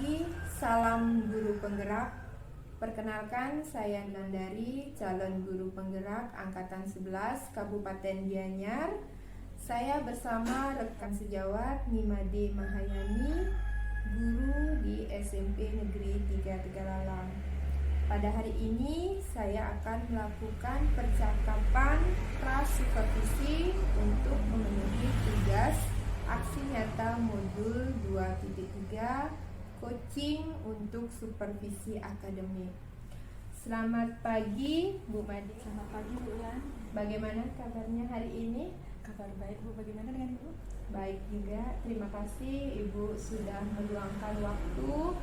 pagi, salam guru penggerak. Perkenalkan, saya Nandari, calon guru penggerak Angkatan 11 Kabupaten Gianyar. Saya bersama rekan sejawat Nimade Mahayani, guru di SMP Negeri 3 Tegalalang. Pada hari ini, saya akan melakukan percakapan pra-supervisi untuk memenuhi tugas aksi nyata modul 2.3 coaching untuk supervisi akademik. Selamat pagi Bu Madi. Selamat pagi Bu Ulan. Bagaimana kabarnya hari ini? Kabar baik Bu, bagaimana dengan Ibu? Baik juga, terima kasih Ibu sudah meluangkan waktu.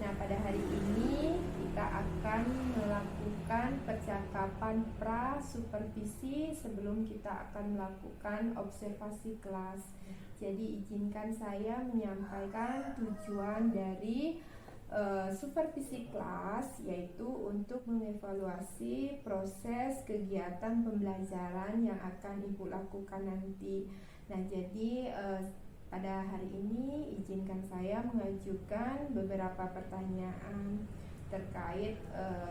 Nah, pada hari ini kita akan melakukan percakapan pra-supervisi sebelum kita akan melakukan observasi kelas. Jadi izinkan saya menyampaikan tujuan dari supervisi kelas, yaitu untuk mengevaluasi proses kegiatan pembelajaran yang akan Ibu lakukan nanti. Nah, jadi pada hari ini izinkan saya mengajukan beberapa pertanyaan terkait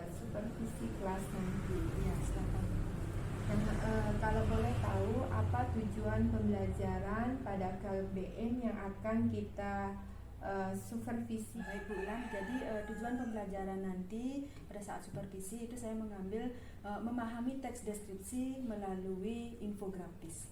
supervisi kelas nanti. Ya, silakan. Nah, kalau boleh tahu apa tujuan pembelajaran pada KBM yang akan kita supervisi? Baik Bu Ulan, jadi tujuan pembelajaran nanti pada saat supervisi itu saya mengambil memahami teks deskripsi melalui infografis.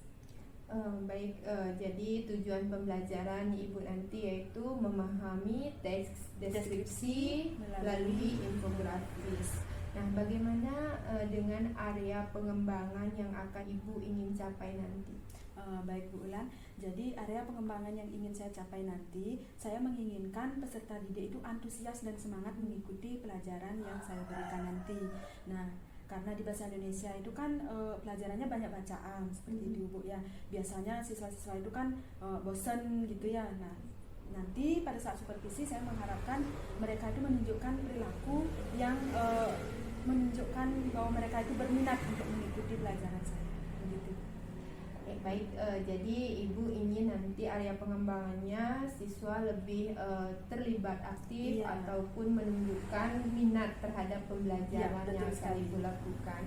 Baik, jadi tujuan pembelajaran Ibu nanti yaitu memahami teks deskripsi melalui infografis. Nah, bagaimana dengan area pengembangan yang akan Ibu ingin capai nanti? Baik Bu Ulan, jadi area pengembangan yang ingin saya capai nanti, saya menginginkan peserta didik itu antusias dan semangat mengikuti pelajaran yang saya berikan nanti. Nah, karena di bahasa Indonesia itu kan pelajarannya banyak bacaan seperti itu Bu ya. Biasanya siswa-siswa itu kan bosan gitu ya. Nah, nanti pada saat supervisi saya mengharapkan mereka itu menunjukkan perilaku yang menunjukkan bahwa mereka itu berminat untuk mengikuti pelajaran saya. Begitu. Baik, jadi Ibu ingin nanti area pengembangannya siswa lebih terlibat aktif, Iya. ataupun menunjukkan minat terhadap pembelajaran Iya, yang betul akan sekali. Ibu lakukan.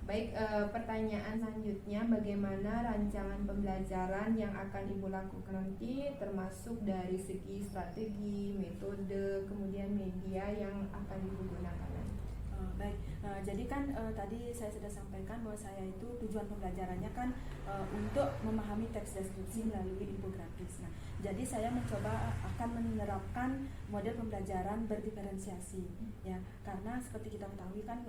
Baik, pertanyaan selanjutnya, bagaimana rancangan pembelajaran yang akan Ibu lakukan nanti, termasuk dari segi strategi, metode, kemudian media yang akan Ibu gunakan nanti? Baik, jadi kan tadi saya sudah sampaikan bahwa saya itu tujuan pembelajarannya kan untuk memahami teks deskripsi melalui infografis. Nah, jadi saya mencoba akan menerapkan model pembelajaran berdiferensiasi, ya, karena seperti kita ketahui kan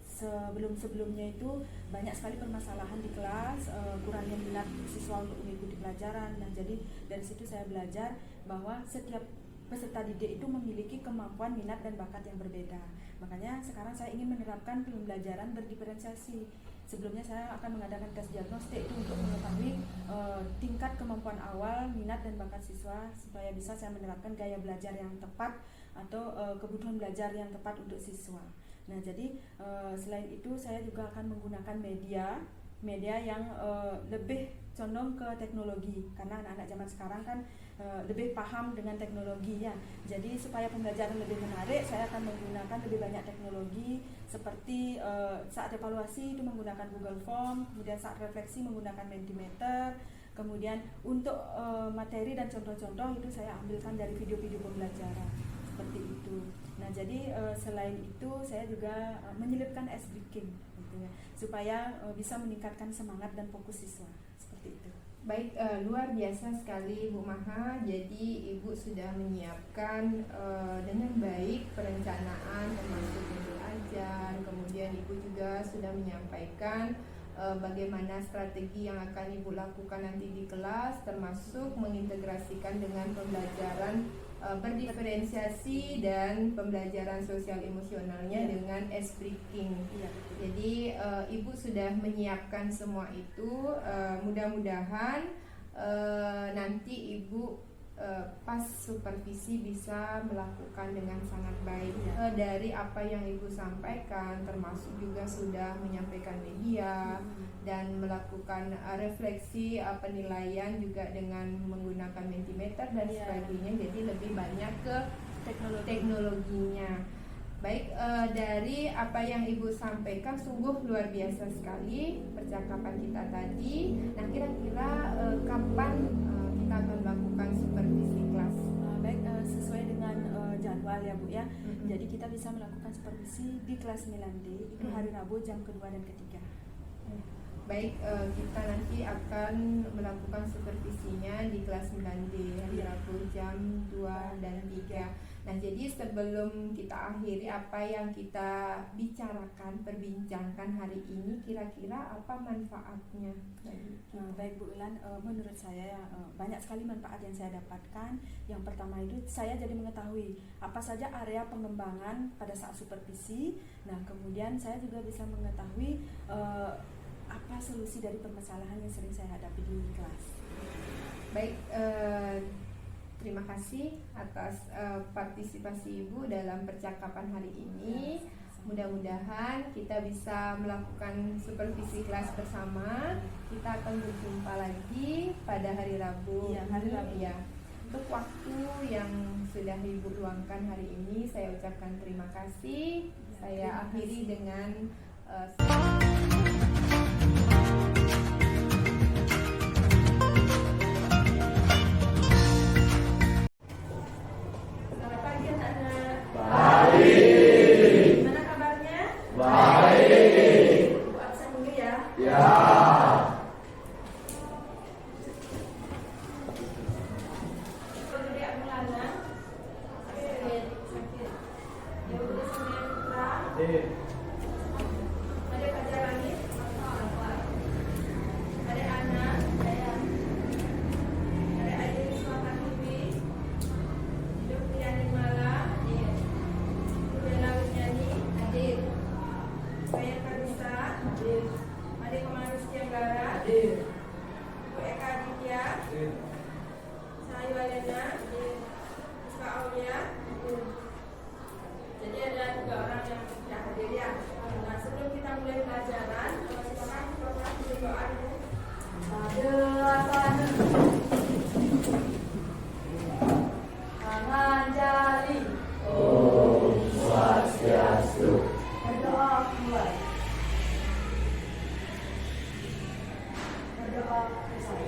sebelum-sebelumnya itu banyak sekali permasalahan di kelas, kurangnya minat siswa untuk mengikuti pelajaran. Nah, jadi dari situ saya belajar bahwa setiap peserta didik itu memiliki kemampuan, minat, dan bakat yang berbeda. Makanya sekarang saya ingin menerapkan pembelajaran berdiferensiasi. Sebelumnya saya akan mengadakan tes diagnostik itu untuk mengetahui tingkat kemampuan awal, minat, dan bakat siswa supaya bisa saya menerapkan gaya belajar yang tepat atau kebutuhan belajar yang tepat untuk siswa. Nah, jadi selain itu saya juga akan menggunakan media yang lebih condong ke teknologi, karena anak-anak zaman sekarang kan lebih paham dengan teknologi ya. Jadi supaya pembelajaran lebih menarik, saya akan menggunakan lebih banyak teknologi seperti saat evaluasi itu menggunakan Google Form, kemudian saat refleksi menggunakan Mentimeter, kemudian untuk materi dan contoh-contoh itu saya ambilkan dari video-video pembelajaran seperti itu. Nah, jadi selain itu saya juga menyelipkan ice breaking gitu ya, supaya bisa meningkatkan semangat dan fokus siswa seperti itu. Baik, luar biasa sekali Bu Maha. Jadi Ibu sudah menyiapkan dengan baik perencanaan termasuk modul ajar. Kemudian Ibu juga sudah menyampaikan bagaimana strategi yang akan Ibu lakukan nanti di kelas, termasuk mengintegrasikan dengan pembelajaran berdiferensiasi dan pembelajaran sosial emosionalnya dengan ice breaking. Iya. Jadi Ibu sudah menyiapkan semua itu. Mudah-mudahan nanti Ibu pas supervisi bisa melakukan dengan sangat baik. Iya. Dari apa yang Ibu sampaikan, termasuk juga sudah menyampaikan media dan melakukan refleksi penilaian juga dengan menggunakan Mentimeter dan Iya. sebagainya, jadi lebih banyak ke Teknologi. teknologinya. Baik, dari apa yang Ibu sampaikan sungguh luar biasa sekali percakapan kita tadi. Nah, kira-kira kapan kita akan melakukan supervisi kelas? Baik, sesuai dengan jadwal ya Bu ya. Mm-mm. Jadi kita bisa melakukan supervisi di kelas 9D itu hari Rabu jam kedua dan ketiga. Baik, kita nanti akan melakukan supervisinya di kelas 9D hari Rabu jam 2 dan 3. Nah, jadi sebelum kita akhiri apa yang kita bicarakan, perbincangkan hari ini, kira-kira apa manfaatnya? Baik Bu Ulan, menurut saya banyak sekali manfaat yang saya dapatkan. Yang pertama itu saya jadi mengetahui apa saja area pengembangan pada saat supervisi. Nah, kemudian saya juga bisa mengetahui apa solusi dari permasalahan yang sering saya hadapi di kelas. Baik, terima kasih atas partisipasi Ibu dalam percakapan hari ini. Mudah-mudahan kita bisa melakukan supervisi kelas bersama. Kita akan berjumpa lagi pada hari Rabu. Iya, hari Rabu. Ya. Untuk waktu yang sudah Ibu luangkan hari ini, saya ucapkan terima kasih. Saya akhiri dengan selamat pagi anak-anak. Baik. Gimana kabarnya? Baik. Ibu absen dulu ya. Ya. Dulu ya Mulana. Sakit. Ya udah Surya Putra. Ada Fajar Langit. Ada Ana. Ada Ayu Wiswata Tiwi. Hidup Priani Mala. Ibu Bella Wisnyani. Hadir. Saya Karisa. Hadir. Ade Komarus Tianggara. Hadir. Ibu Eka Aditya. Saya Walena. Hadir. Rizka Aulia. Hadir. Jadi ada 3 orang yang tidak hadir ya. Nah, sebelum kita mulai pelajaran, silakan Bapak beri doa dulu. Tangan jari. Om Swastiastu. Berdoa kuat. Berdoa besar.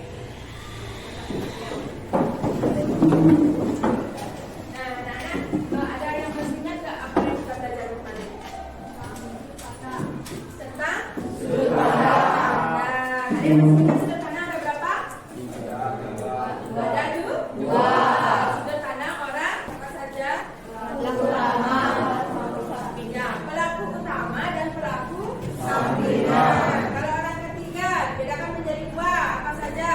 Nah, anak-anak, ada yang masih ingat nggak apa yang kita belajar kemarin? Tentang sederhana. Nah, ada yang masih ingat sederhana ada berapa? Ada dua. Sederhana orang apa saja? Pelaku utama. Ya, pelaku utama dan pelaku sampingan. Kalau orang ketiga bedakan menjadi 2 apa saja?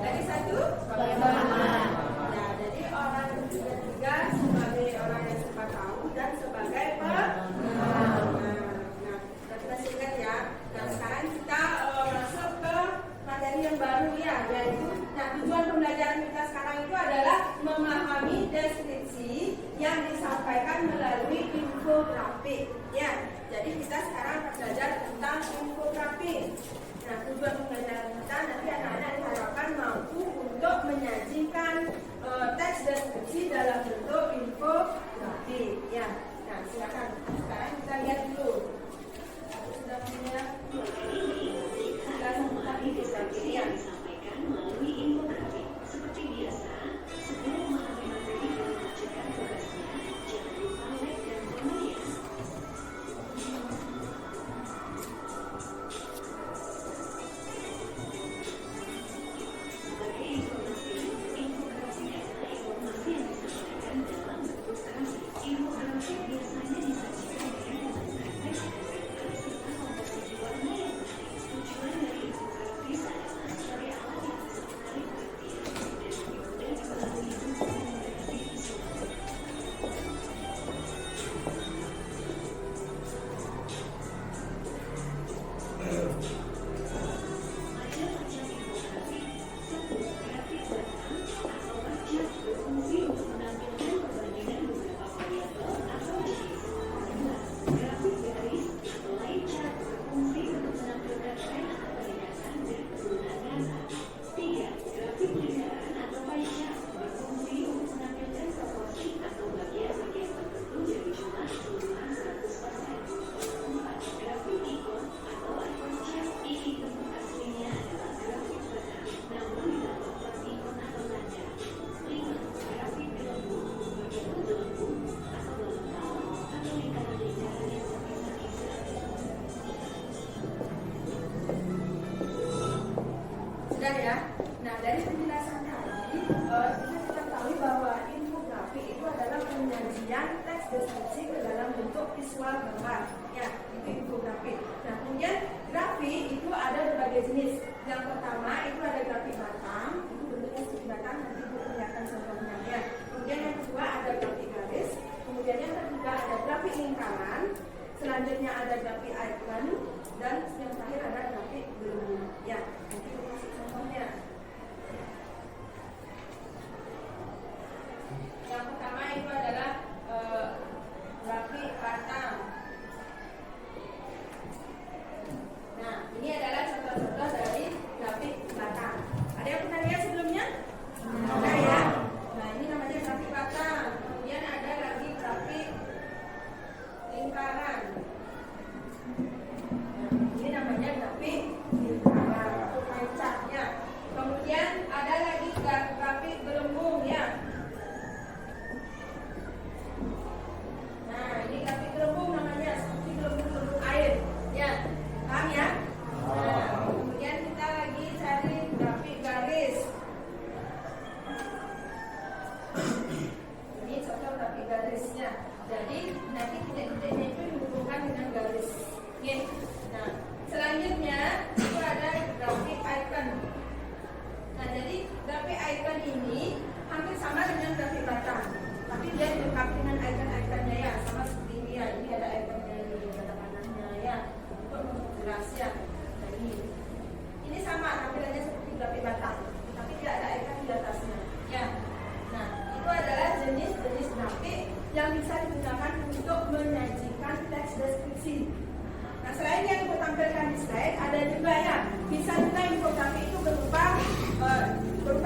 Lagi satu? Ya, jadi orang ketiga sebagai orang yang suka tahu dan sebagai pengamal. Nah, kita ingat ya. Nah, sekarang kita masuk ke materi yang baru ya, yaitu tujuan pembelajaran kita sekarang itu adalah memahami deskripsi yang disampaikan melalui infografik. Ya, jadi kita sekarang akan belajar tentang infografik. Nah, tujuan pembelajaran kita nanti anak-anak diharapkan mampu untuk menyajikan teks deskripsi dalam bentuk infografik. Ya, nah silakan. Sekarang kita lihat dulu. Sudah punya tentang infografik ya. disampaikan melalui infografik. Seperti biasa, sebelum memahami materi dan melanjutkan tugasnya, jangan lupa like dan komen ya. Sebagai informasi, infografik adalah informasi yang disampaikan lingkaran, selanjutnya ada grafik icon, dan yang terakhir ada grafik gelembung. Ya, nanti kita kasih contohnya. Yang pertama itu adalah grafik batang. Nah, ini adalah contoh-contoh dari grafik batang. Ada yang pernah lihat sebelumnya? Ada ya? Nah, ini namanya grafik batang. Kemudian ada lagi grafik lingkaran. Nah, ini namanya grafik lingkaran untuk pencaknya. Kemudian ada lagi grafik gelembung ya. Nah, ini grafik gelembung namanya, seperti gelembung-gelembung air. Ya, paham ya? Nah, kemudian kita lagi cari grafik garis. Ini contoh grafik garisnya. Jadi nanti titik-titiknya itu dihubungkan dengan garis. Oke. Nah, selanjutnya itu ada grafik icon. Nah, jadi grafik icon ini hampir sama dengan grafik batang, tapi dia dilengkapi dengan icon-iconnya ya, sama seperti ini ya. Ini ada iconnya di kanannya ya, untuk memperjelas ya. Nah, ini sama tampilannya seperti grafik batang, tapi tidak ada icon di atasnya ya. Nah, itu adalah jenis-jenis grafik yang bisa digunakan untuk menyajikan teks deskripsi. Nah, selain yang ditampilkan di slide, ada juga ya, bisa juga infografik itu berupa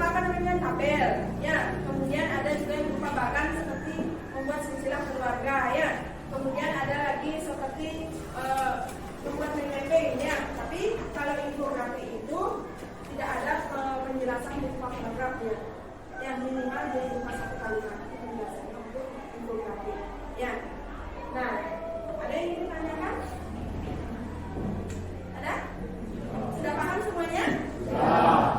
apa namanya, tabel ya. Kemudian ada juga yang berupa bahkan seperti membuat silsilah keluarga ya. Kemudian ada lagi seperti membuat mapping ya. Tapi kalau infografik itu tidak ada penjelasan berupa paragraf ya. Yang minimal dia berupa satu kalimat itu penjelasannya untuk infografik ya. Nah, ada yang ingin ditanyakan? Ada? Sudah paham semuanya?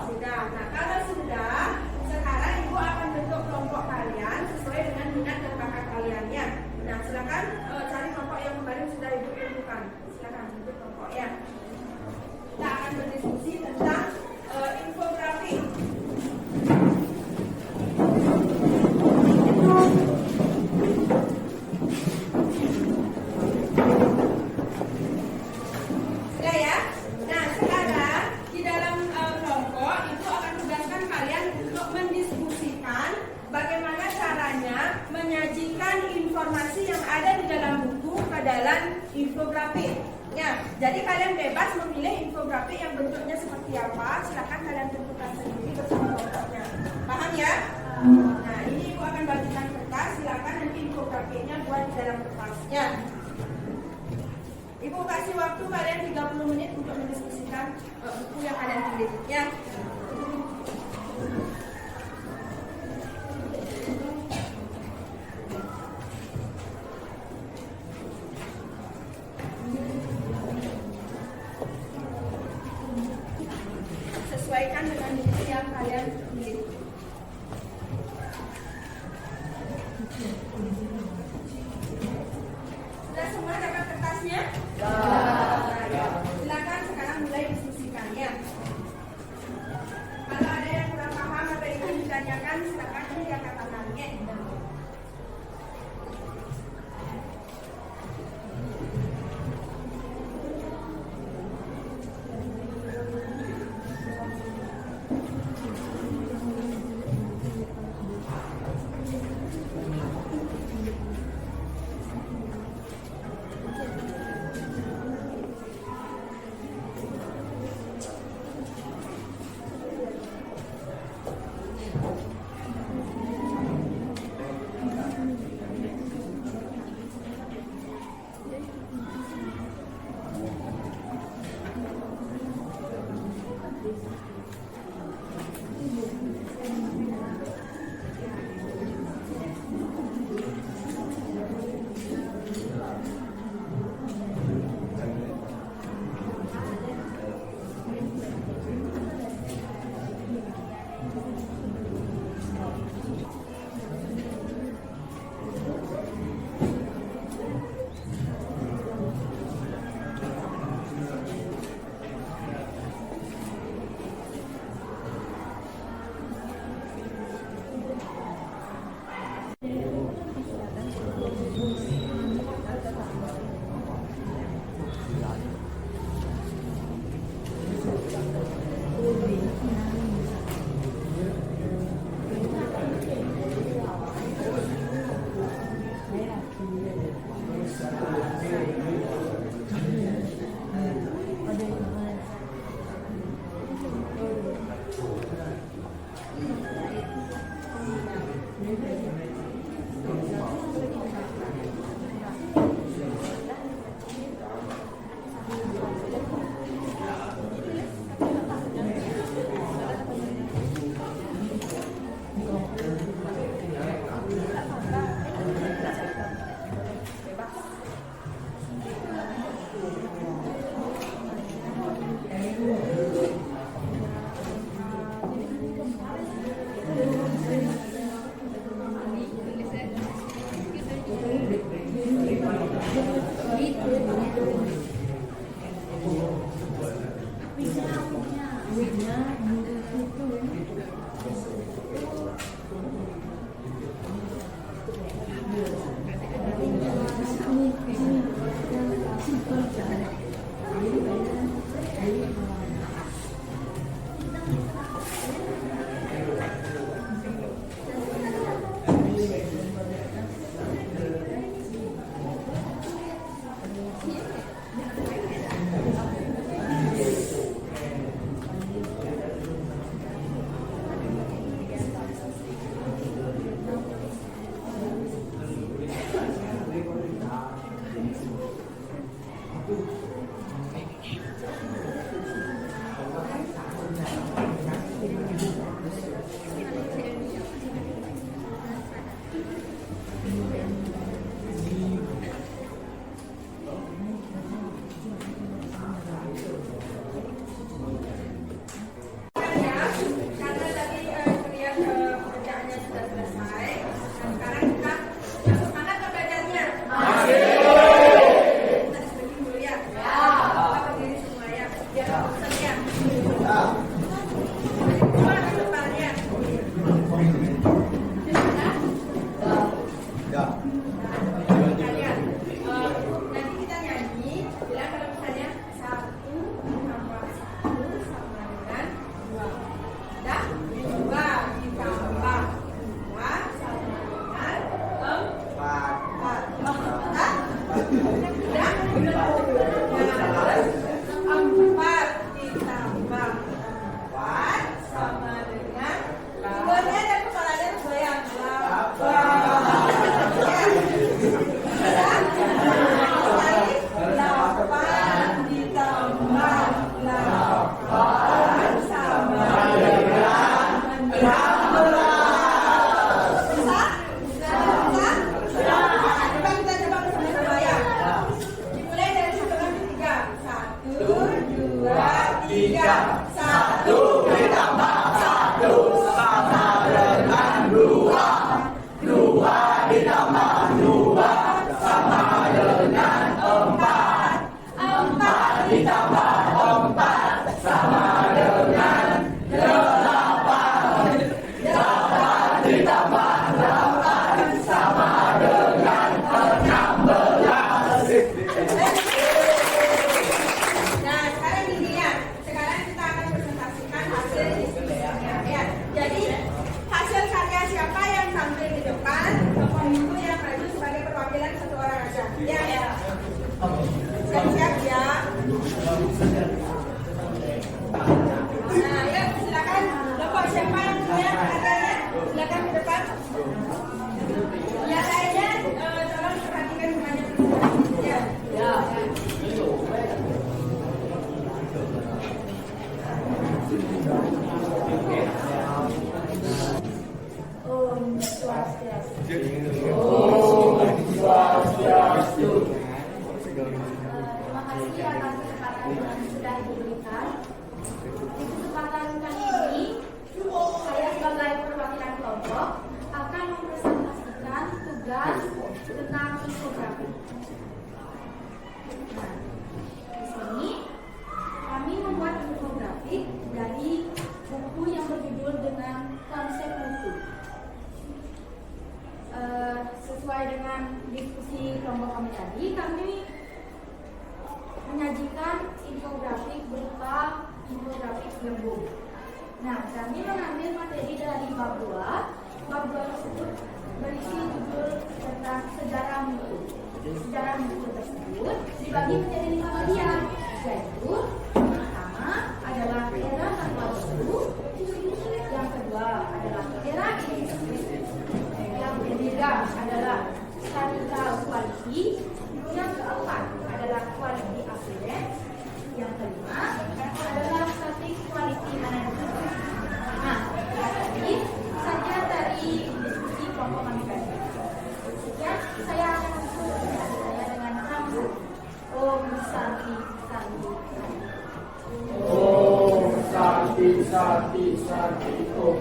Sudah. Nah, kalau sudah, sekarang Ibu akan bentuk kelompok kalian sesuai dengan minat dan bakat kalian ya. Nah, silakan cari kelompok yang kemarin sudah Ibu tentukan. Silakan bentuk kelompok ya. Kita akan berdiskusi tentang infografik. Sudah ya? Nah, sekarang di dalam kelompok itu akan tugaskan kalian untuk mendiskusikan bagaimana caranya menyajikan informasi yang ada di dalam buku ke dalam infografik. Ya, jadi kalian bebas memilih infografik yang bentuknya seperti apa. Silakan kalian tentukan sendiri bersama kelompoknya. Paham ya? Nah, ini Ibu akan bagikan kertas. Silakan nanti infografiknya buat di dalam kertasnya. Ibu kasih waktu kalian 30 menit untuk mendiskusikan buku yang kalian pilih ya. Sesuaikan dengan buku yang kalian pilih. Sudah semua dapat kertasnya? Silakan sekarang mulai diskusikan ya. Kalau ada yang kurang paham atau ingin ditanyakan, silakan dia katakan ya. Karena tadi lihat pekerjaannya sudah selesai, dan sekarang kita masuk semangat ke belajarnya. Kita disuruh dulu ya. Kita berdiri semua ya. Biar bosan ya. Coba ke depannya. Kalian, nanti kita nyanyi. Bilang kalau misalnya 1 tambah 1 sama dengan 2. Dah, 2 ditambah 2 sama dengan 4. Dah? Dah? Nah, terus 4 ditambah 4 sama dengan Tubuhnya dan kepalanya goyang 8. Ya. 8 ditambah 8 sama dengan 16. Bisa? Bisa? Coba kita coba bersama-sama ya. Dimulai dari hitungan ketiga. 1, 2, 3. 1 ditambah 1 sama dengan 2. 2 ditambah 2 sama dengan 4. 4 ditambah 4 sama dengan 8. 8 ditambah 8 sama dengan 16. Nah, sekarang gini ya. Sekarang kita akan presentasikan hasil diskusinya ya. Jadi hasil karya siapa yang tampil di depan, tokoh ibu yang maju sebagai perwakilan satu orang aja. Ya. Siap-siap ya. Nah, ya silakan. Tokoh siapa yang punya karyanya? Silakan ke depan. Yang lainnya tolong perhatikan semuanya. Ya. Om Swastiastu. Terima kasih atas kesempatan yang sudah diberikan. Di kesempatan kali ini, saya sebagai perwakilan kelompok akan mempresentasikan tugas tentang infografi. Nah, di sini kami membuat infografik dari buku yang berjudul dengan konsep mutu. Sesuai dengan diskusi kelompok kami tadi, kami menyajikan infografik berupa infografik gembung. Nah, kami mengambil materi dari bab 2. Bab 2 tersebut berisi judul tentang sejarah mutu. Sejarah mutu tersebut dibagi menjadi 5 bagian, yaitu yang pertama adalah era Orde Baru, yang kedua adalah era industri, yang ketiga adalah statika quality, yang keempat adalah quality assurance, yang kelima adalah static quality management. Nah, tadi saja dari diskusi kelompok kami tadi. Sekian, saya akan langsung saya dengan sambutan Om Santi Santi. Om Santi Santi Santi Om.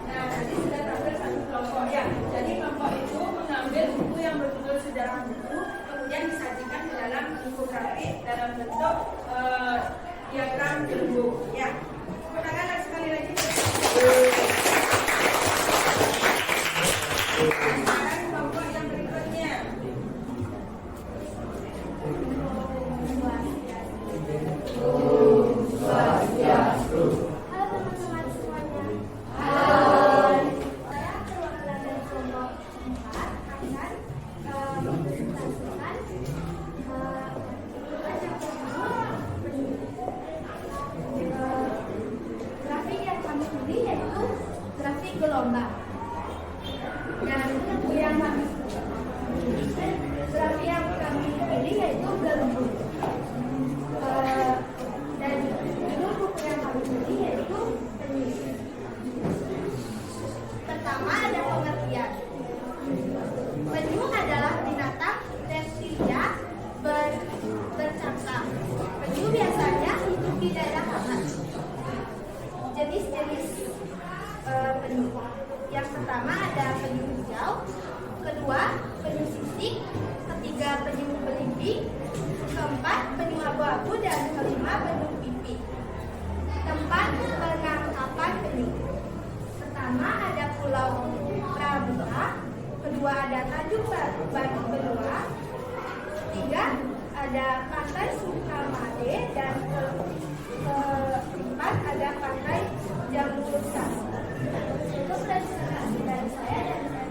Nah, tadi sudah tampil satu kelompok ya. Jadi kelompok itu mengambil buku yang berjudul Sejarah Buku, kemudian disajikan ke dalam infografik dalam bentuk diagram gembung. Ya, gunakan sekali lagi. Sekarang kelompok yang berikutnya. Swastiastu. Halo teman-teman semuanya. Hai. Saya perwakilan dari kelompok 4 akan mempresentasikan tugas yang grafik yang kami pilih yaitu grafik gelombang. Dan gelembung. Dan judul buku yang kami pilih yaitu penyu. Pertama ada pengertian. Penyu adalah binatang reptilia bercakap. Penyu biasanya hidup di daerah hangat. Jenis-jenis penyu. Yang pertama ada penyu hijau, kedua penyu sisik, ketiga penyu belimbing, keempat penyu abu-abu, dan kelima penyu pipih. Tempat penangkapan penyu. Pertama ada Pulau Pramuka, kedua ada Tanjung Batu Benua, ketiga ada Pantai Sukamade, dan keempat ada Pantai Jamur Sari. Itu presentasi dari saya dan saya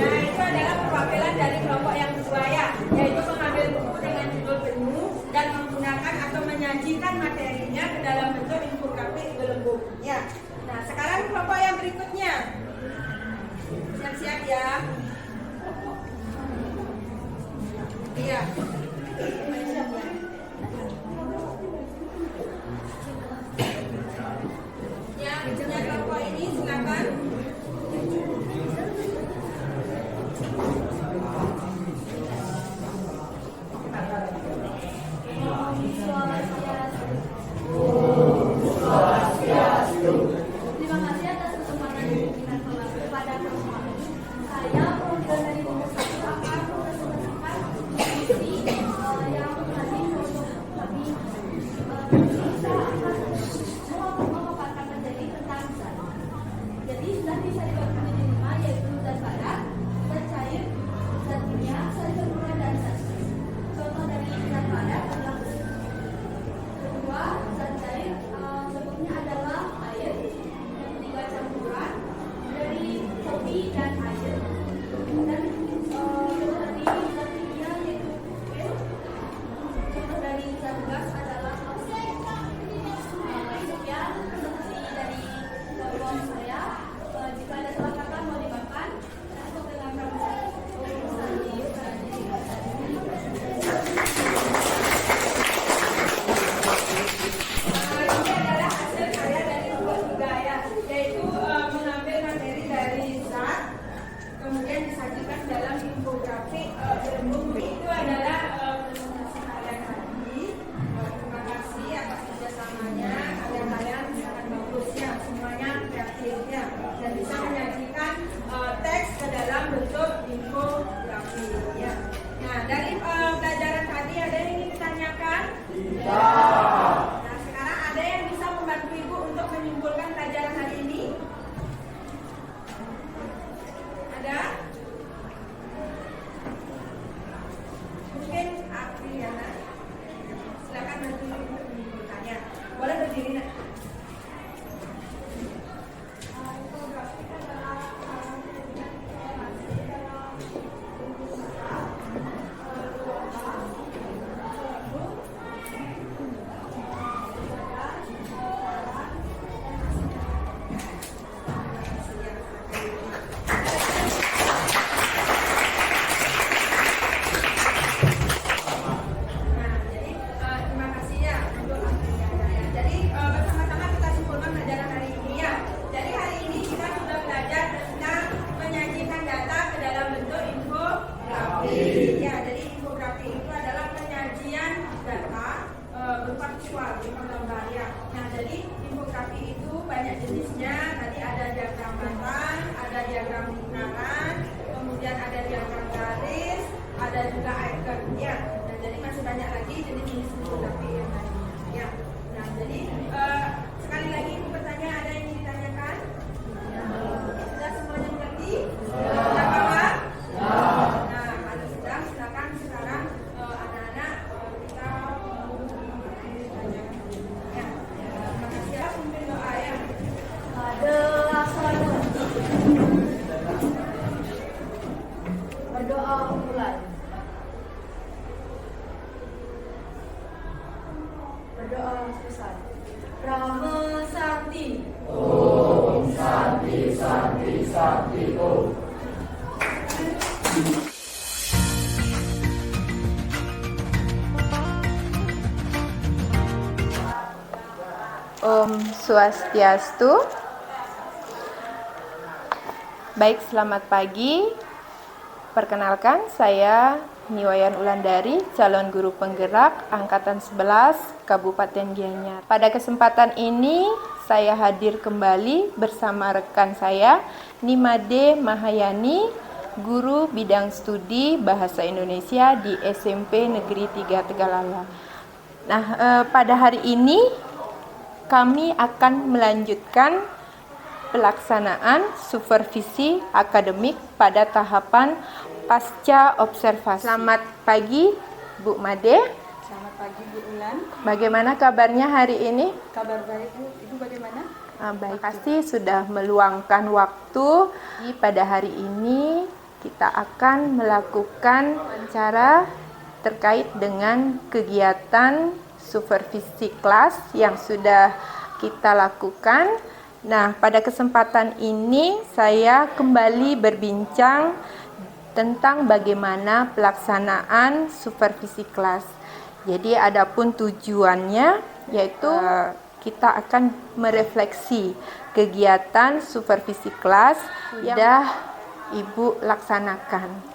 Nah, itu adalah perwakilan dari kelompok yang kedua ya, yaitu mengambil buku dengan judul penyu dan menggunakan atau menyajikan materinya ke dalam bentuk infografik gelembung. Ya. Nah, sekarang kelompok yang berikutnya. Siap-siap ya. Iya. Yang punya kelompok ini silakan. Terima kasih atas kesempatan yang diberikan kepada kami. Saya perwakilan dari Komisi 1 akan mempresentasikan misi yang tadi untuk kami. Kita akan memaparkan materi tentang zat. Jadi zat bisa dibagi menjadi 5, yaitu zat padat, zat cair, zat kimia, zat campuran, dan zat gas. Contoh dari zat padat adalah kedua zat cair, bentuknya adalah air. Yang ketiga campuran dari kopi dan air. Dan contoh dari zat kimia yaitu oksigen. Contoh dari zat gas adalah oksigen. Sekian presentasi dari kelompok saya. Jika ada salah kata mau dimaafkan. Untuk dengarkan Ini adalah hasil karya dari kelompok 3 ya, yaitu mengambil materi dari zat, kemudian disajikan dalam infografik gelembung. Itu adalah presentasi kalian tadi. Terima kasih atas kerjasamanya. Kalian sangat bagus ya, semuanya kreatif ya, dan bisa menyajikan teks ke dalam bentuk infografik ya. Nah, dari pelajaran tadi ada yang ingin ditanyakan? Nah, sekarang ada yang bisa membantu Ibu untuk menyimpulkan pelajaran hari ini? Ada? Mungkin Afriana. Silakan bantu Ibu untuk menyimpulkannya. Boleh berdiri, Nak. infografik adalah informasi dalam bentuk kata, Nah, jadi terima kasih ya untuk Afriana ya. Jadi bersama-sama kita simpulkan pelajaran hari ini ya. Jadi hari ini kita sudah belajar tentang menyajikan data ke dalam bentuk infografik. Ya, jadi infografik itu adalah penyajian data berupa visual, berupa gambar ya. Nah, jadi infografik itu banyak jenisnya. Tadi ada diagram batang, ada diagram lingkaran, kemudian ada diagram garis, ada juga icon ya. Nah, jadi masih banyak lagi jenis-jenis infografik yang lain ya. Nah, jadi sekali lagi Ibu bertanya, ada yang ingin ditanyakan? Sudah semuanya mengerti? Sudah paham? Nah, kalau sudah, silakan sekarang anak-anak kita ya. Terima kasih ya, pimpin doa ya. Berdoa mulai. Swastiastu. Baik, selamat pagi. Perkenalkan, saya Niwayan Ulandari, calon guru penggerak Angkatan 11 Kabupaten Gianyar. Pada kesempatan ini, saya hadir kembali bersama rekan saya, Nimade Mahayani, guru bidang studi Bahasa Indonesia di SMP Negeri 3 Tegalala. Nah, pada hari ini kami akan melanjutkan pelaksanaan supervisi akademik pada tahapan pasca observasi. Selamat pagi, Bu Made. Selamat pagi Bu Ulan. Bagaimana kabarnya hari ini? Kabar baik Bu. Ibu bagaimana? Baik, terima kasih sudah meluangkan waktu. Pada hari ini kita akan melakukan wawancara terkait dengan kegiatan supervisi kelas yang sudah kita lakukan. Nah, pada kesempatan ini saya kembali berbincang tentang bagaimana pelaksanaan supervisi kelas. Jadi adapun tujuannya yaitu kita akan merefleksi kegiatan supervisi kelas yang sudah Ibu laksanakan.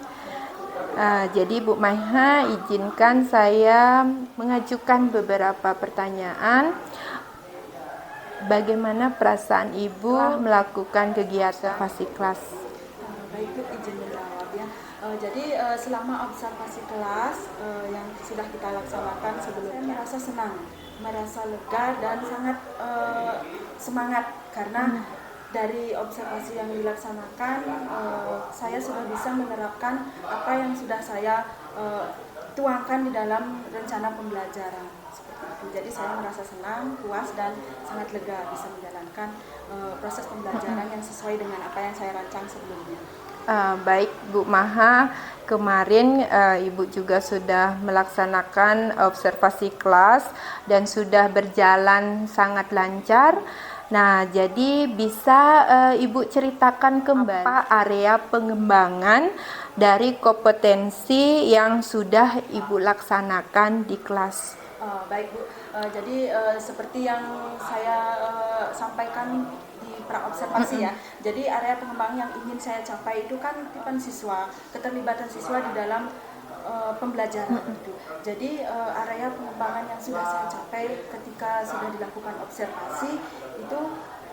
Jadi Bu Maiha, izinkan saya mengajukan beberapa pertanyaan. Bagaimana perasaan Ibu melakukan kegiatan observasi kelas? Baik Bu, izin menjawab ya. Jadi selama observasi kelas yang sudah kita laksanakan sebelumnya, saya merasa senang, merasa lega dan sangat semangat karena dari observasi yang dilaksanakan saya sudah bisa menerapkan apa yang sudah saya tuangkan di dalam rencana pembelajaran. Jadi saya merasa senang, puas, dan sangat lega bisa menjalankan proses pembelajaran yang sesuai dengan apa yang saya rancang sebelumnya. Baik Bu Maha, kemarin Ibu juga sudah melaksanakan observasi kelas dan sudah berjalan sangat lancar. Nah, jadi bisa Ibu ceritakan kembali apa area pengembangan dari kompetensi yang sudah Ibu laksanakan di kelas? Baik Bu, jadi seperti yang saya sampaikan di pra-observasi ya. Jadi area pengembangan yang ingin saya capai itu kan siswa, keterlibatan siswa di dalam pembelajaran itu. Jadi area pengembangan yang sudah saya capai ketika sudah dilakukan observasi itu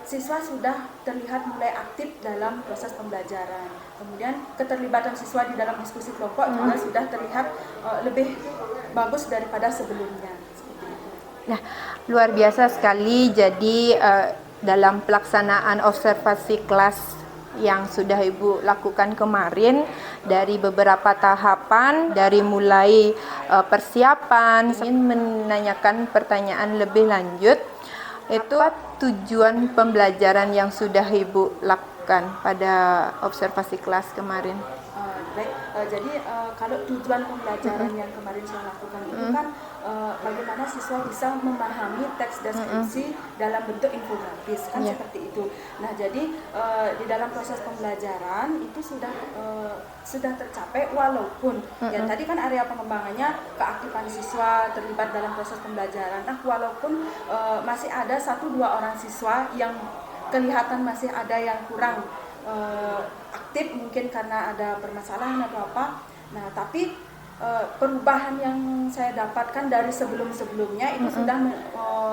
siswa sudah terlihat mulai aktif dalam proses pembelajaran. Kemudian keterlibatan siswa di dalam diskusi kelompok juga sudah terlihat lebih bagus daripada sebelumnya. Nah, luar biasa sekali. Jadi dalam pelaksanaan observasi kelas yang sudah Ibu lakukan kemarin, dari beberapa tahapan, dari mulai persiapan, ingin menanyakan pertanyaan lebih lanjut. Itu tujuan pembelajaran yang sudah Ibu lakukan pada observasi kelas kemarin? Baik, jadi kalau tujuan pembelajaran yang kemarin saya lakukan itu kan bagaimana siswa bisa memahami teks deskripsi dalam bentuk infografis kan seperti itu. Nah, jadi di dalam proses pembelajaran itu sudah tercapai walaupun ya tadi kan area pengembangannya keaktifan siswa terlibat dalam proses pembelajaran. Nah, walaupun masih ada 1-2 orang siswa yang kelihatan masih ada yang kurang aktif mungkin karena ada permasalahan atau apa. Nah, tapi perubahan yang saya dapatkan dari sebelum-sebelumnya itu sudah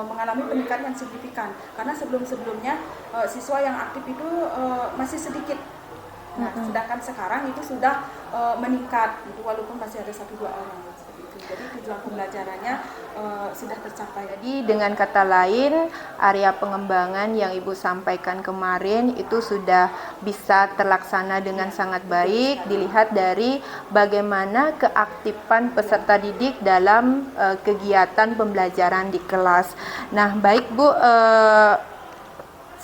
mengalami peningkatan yang signifikan. Karena sebelum-sebelumnya siswa yang aktif itu masih sedikit. Nah, sedangkan sekarang itu sudah meningkat, walaupun masih ada 1-2 orang. Jadi tujuan pembelajarannya sudah tercapai. Jadi dengan kata lain, area pengembangan yang Ibu sampaikan kemarin itu sudah bisa terlaksana dengan sangat baik. Dilihat dari bagaimana keaktifan peserta didik dalam kegiatan pembelajaran di kelas. Nah, baik Bu,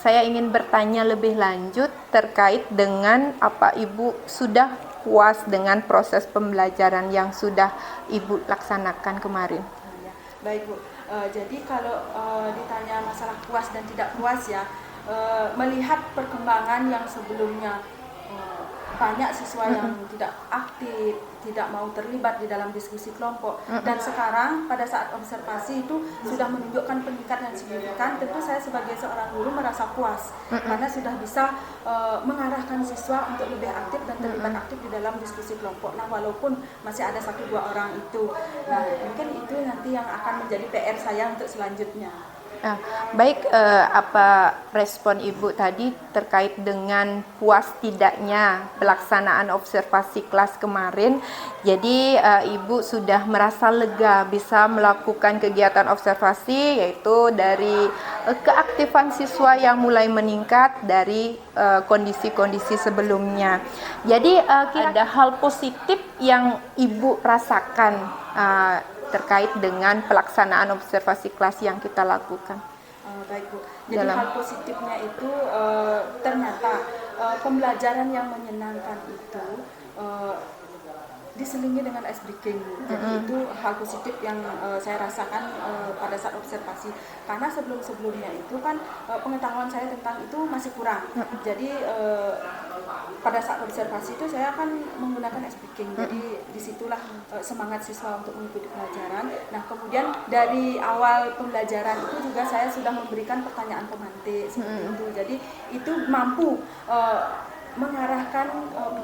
saya ingin bertanya lebih lanjut terkait dengan apa Ibu sudah puas dengan proses pembelajaran yang sudah Ibu laksanakan kemarin. Baik Bu, jadi kalau ditanya masalah puas dan tidak puas ya, melihat perkembangan yang sebelumnya banyak siswa yang tidak aktif, tidak mau terlibat di dalam diskusi kelompok. Dan sekarang pada saat observasi itu sudah menunjukkan peningkatan yang signifikan. Tentu saya sebagai seorang guru merasa puas karena sudah bisa mengarahkan siswa untuk lebih aktif dan terlibat aktif di dalam diskusi kelompok. Nah, walaupun masih ada 1-2 orang itu. Nah, mungkin itu nanti yang akan menjadi PR saya untuk selanjutnya. Baik, apa respon Ibu tadi terkait dengan puas tidaknya pelaksanaan observasi kelas kemarin. Jadi Ibu sudah merasa lega bisa melakukan kegiatan observasi, yaitu dari keaktifan siswa yang mulai meningkat dari kondisi-kondisi sebelumnya. Jadi ada hal positif yang Ibu rasakan terkait dengan pelaksanaan observasi kelas yang kita lakukan. Baik Bu, jadi hal positifnya itu ternyata pembelajaran yang menyenangkan itu diselingi dengan ice breaking. Jadi itu hal positif yang saya rasakan pada saat observasi. Karena sebelum-sebelumnya itu kan pengetahuan saya tentang itu masih kurang. Jadi pada saat observasi itu saya akan menggunakan ice breaking. Jadi disitulah semangat siswa untuk mengikuti pelajaran. Nah, kemudian dari awal pembelajaran itu juga saya sudah memberikan pertanyaan pemantik seperti itu. Jadi itu mampu mengarahkan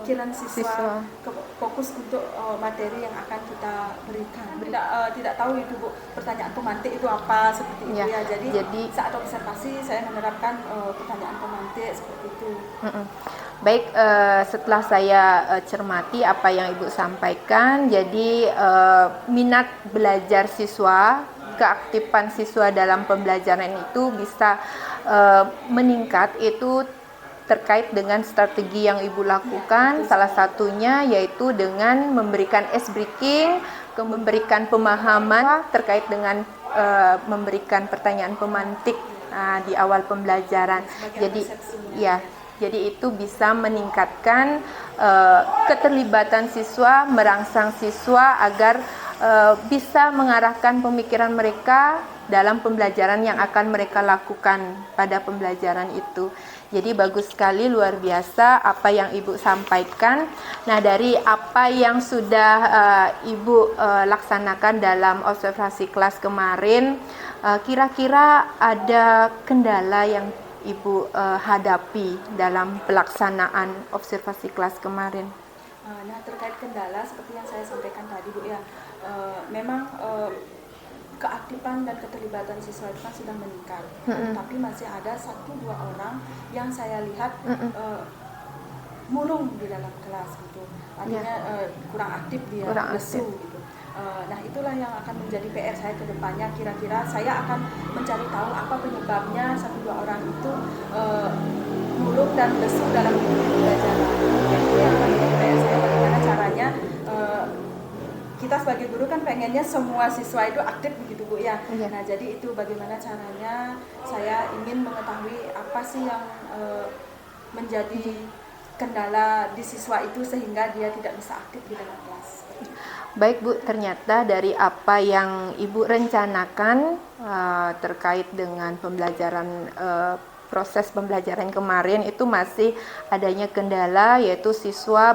pikiran siswa ke fokus untuk materi yang akan kita berikan. Tidak tahu itu Bu, pertanyaan pemantik itu apa seperti itu ya. Jadi saat observasi saya menerapkan pertanyaan pemantik seperti itu. Baik, setelah saya cermati apa yang Ibu sampaikan, jadi minat belajar siswa, keaktifan siswa dalam pembelajaran itu bisa meningkat itu terkait dengan strategi yang Ibu lakukan. Salah satunya yaitu dengan memberikan ice breaking, memberikan pemahaman terkait dengan memberikan pertanyaan pemantik di awal pembelajaran. Jadi itu bisa meningkatkan keterlibatan siswa, merangsang siswa agar bisa mengarahkan pemikiran mereka dalam pembelajaran yang akan mereka lakukan pada pembelajaran itu. Jadi bagus sekali, luar biasa apa yang Ibu sampaikan. Nah, dari apa yang sudah Ibu laksanakan dalam observasi kelas kemarin, kira-kira ada kendala yang Ibu hadapi dalam pelaksanaan observasi kelas kemarin? Nah, terkait kendala seperti yang saya sampaikan tadi Bu ya, memang keaktifan dan keterlibatan siswa itu kan sudah meningkat, tapi masih ada 1-2 orang yang saya lihat murung di dalam kelas gitu, artinya kurang aktif dia, lesu gitu. Nah, itulah yang akan menjadi PR saya ke depannya. Kira-kira saya akan mencari tahu apa penyebabnya 1-2 orang itu murung dan lesu dalam pembelajaran. Itu yang akan menjadi PR saya, bagaimana caranya kita sebagai guru kan pengennya semua siswa itu aktif begitu Bu ya. Nah, jadi itu bagaimana caranya saya ingin mengetahui apa sih yang menjadi kendala di siswa itu sehingga dia tidak bisa aktif di dalam kelas. Baik Bu, ternyata dari apa yang Ibu rencanakan terkait dengan pembelajaran proses pembelajaran kemarin itu masih adanya kendala, yaitu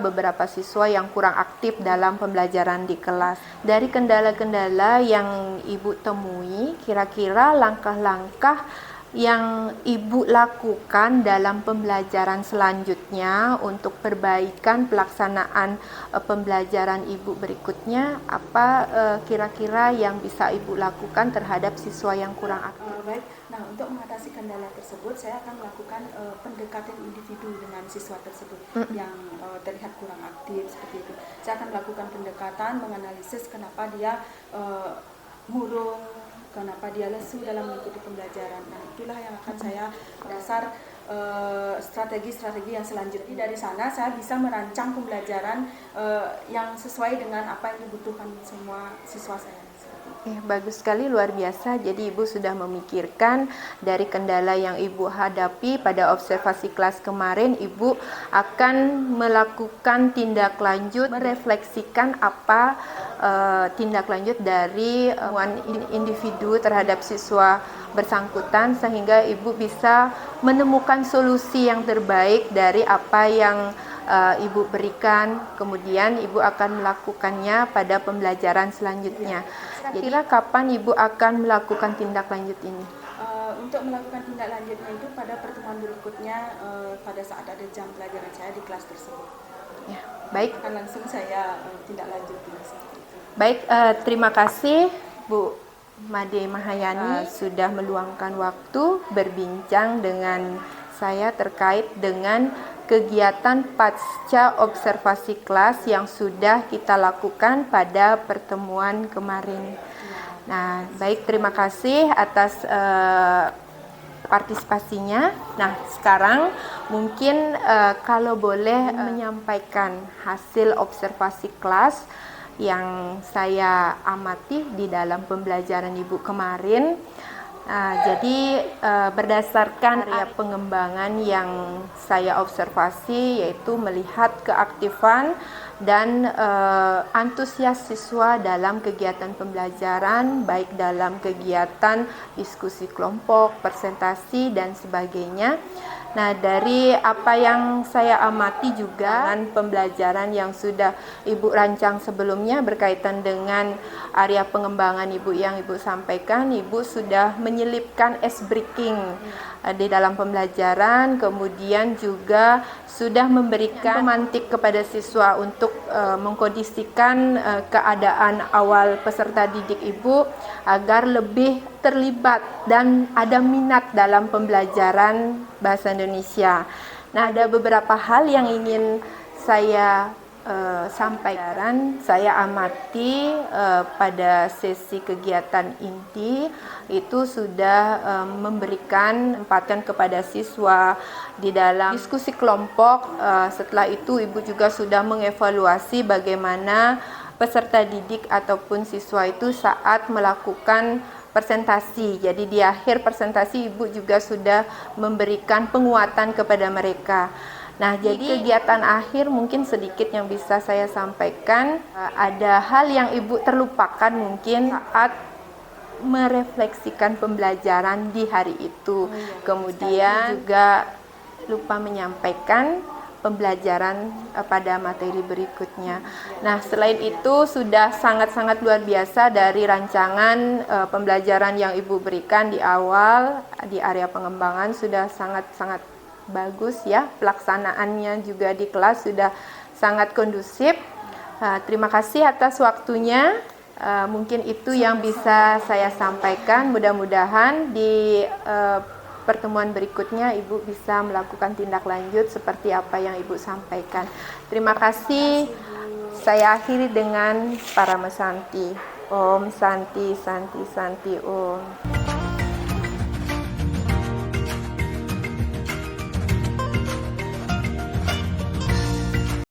beberapa siswa yang kurang aktif dalam pembelajaran di kelas. Dari kendala-kendala yang Ibu temui, kira-kira langkah-langkah yang Ibu lakukan dalam pembelajaran selanjutnya untuk perbaikan pelaksanaan pembelajaran Ibu berikutnya, apa kira-kira yang bisa Ibu lakukan terhadap siswa yang kurang aktif? Baik, nah untuk mengatasi kendala tersebut saya akan melakukan pendekatan individu dengan siswa tersebut yang terlihat kurang aktif seperti itu. Saya akan melakukan pendekatan, menganalisis kenapa dia murung, kenapa dia lesu dalam mengikuti pembelajaran. Nah, itulah yang akan saya dasar strategi-strategi yang selanjutnya. Dari sana saya bisa merancang pembelajaran yang sesuai dengan apa yang dibutuhkan semua siswa saya. Bagus sekali, luar biasa. Jadi Ibu sudah memikirkan dari kendala yang Ibu hadapi pada observasi kelas kemarin, Ibu akan melakukan tindak lanjut, merefleksikan apa tindak lanjut dari individu terhadap siswa bersangkutan, sehingga Ibu bisa menemukan solusi yang terbaik dari apa yang Ibu berikan, kemudian Ibu akan melakukannya pada pembelajaran selanjutnya. Jadi kapan Ibu akan melakukan tindak lanjut ini? Untuk melakukan tindak lanjutnya itu pada pertemuan berikutnya pada saat ada jam pelajaran saya di kelas tersebut. Ya, baik. Akan langsung saya tindak lanjuti. Baik, terima kasih Bu Made Mahayani sudah meluangkan waktu berbincang dengan saya terkait dengan kegiatan pasca observasi kelas yang sudah kita lakukan pada pertemuan kemarin. Nah, baik, terima kasih atas partisipasinya. Nah, sekarang mungkin kalau boleh menyampaikan hasil observasi kelas yang saya amati di dalam pembelajaran Ibu kemarin. Jadi berdasarkan area pengembangan yang saya observasi, yaitu melihat keaktifan dan antusias siswa dalam kegiatan pembelajaran, baik dalam kegiatan diskusi kelompok, presentasi, dan sebagainya. Nah, dari apa yang saya amati juga dengan pembelajaran yang sudah Ibu rancang sebelumnya berkaitan dengan area pengembangan Ibu yang Ibu sampaikan, Ibu sudah menyelipkan ice breaking di dalam pembelajaran, kemudian juga sudah memberikan pemantik kepada siswa untuk mengkondisikan keadaan awal peserta didik Ibu agar lebih terlibat dan ada minat dalam pembelajaran bahasa Indonesia. Nah, ada beberapa hal yang ingin saya sampaikan. Saya amati pada sesi kegiatan inti itu sudah memberikan kesempatan kepada siswa di dalam diskusi kelompok. Setelah itu Ibu juga sudah mengevaluasi bagaimana peserta didik ataupun siswa itu saat melakukan presentasi. Jadi di akhir presentasi Ibu juga sudah memberikan penguatan kepada mereka. Nah, jadi kegiatan akhir mungkin sedikit yang bisa saya sampaikan. Ada hal yang Ibu terlupakan mungkin saat merefleksikan pembelajaran di hari itu. Kemudian juga lupa menyampaikan pembelajaran pada materi berikutnya. Nah, selain itu sudah sangat-sangat luar biasa dari rancangan pembelajaran yang Ibu berikan di awal di area pengembangan, sudah sangat-sangat bagus ya. Pelaksanaannya juga di kelas sudah sangat kondusif. Terima kasih atas waktunya. Mungkin itu yang bisa saya sampaikan. Mudah-mudahan di pertemuan berikutnya Ibu bisa melakukan tindak lanjut seperti apa yang Ibu sampaikan. Terima kasih. Saya akhiri dengan Paramasanti. Om Santi Santi Santi Om.